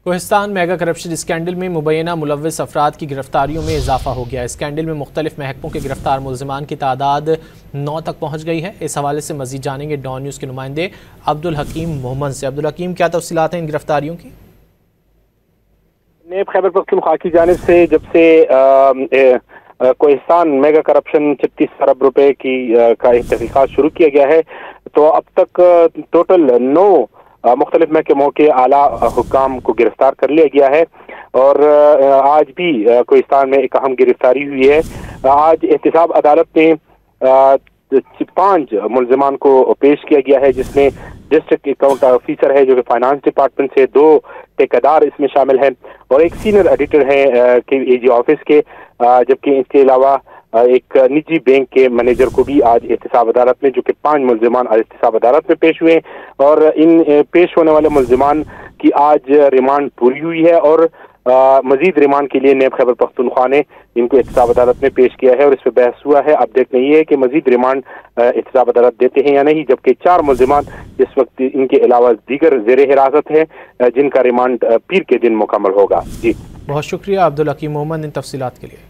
Kohistan mega corruption scandal میں مبینہ ملوث افراد کی گرفتاریوں میں اضافہ ہو گیا ہے۔ اسکینڈل میں مختلف محکموں کے گرفتار ملزمان کی تعداد 9 تک پہنچ گئی ہے۔ اس حوالے سے مزید جانیں گے ڈان نیوز کے نمائندے عبدالحکیم مومن سے۔ عبدالحکیم، کیا تفصیلات ہیں ان گرفتاریوں کی؟ نیب خیبر پختونخوا کی جانب سے جب سے کوہستان میگا کرپشن 36 ارب روپے کا تحقیقات شروع کیا گیا ہے، تو اب تک ٹوٹل 9 مختلف محکموں کے اعلیٰ حکام کو گرفتار کر لیا گیا ہے، اور آج بھی کوہستان میں ایک اہم گرفتاری ہوئی ہے۔ آج احتساب عدالت میں 5 ملزمان کو پیش کیا گیا ہے، جس میں ڈسٹرکٹ اکاؤنٹ آفیسر ہے جو کہ فائنانس ڈپارٹمنٹ سے، 2 ٹھیکیدار اس میں شامل ہیں، اور ایک سینئر ایڈیٹر ہے اے جی آفس کے، جبکہ اس کے علاوہ ایک نجی بینک کے مینیجر کو بھی آج احتساب عدالت میں، جو کہ 5 ملزمان آج احتساب عدالت میں پیش ہوئے ہیں، اور ان پیش ہونے والے ملزمان کی آج ریمانڈ پوری ہوئی ہے، اور مزید ریمانڈ کے لیے نیب خیبر پختونخوا نے ان کو احتساب عدالت میں پیش کیا ہے، اور اس پہ بحث ہوا ہے۔ اب دیکھنا یہ ہے کہ مزید ریمانڈ احتساب عدالت دیتے ہیں یا نہیں، جبکہ 4 ملزمان اس وقت ان کے علاوہ دیگر زیر حراست ہیں، جن کا ریمانڈ پیر کے دن مکمل ہوگا۔ جی بہت شکریہ عبدالحکیم مومن ان تفصیلات کے لیے۔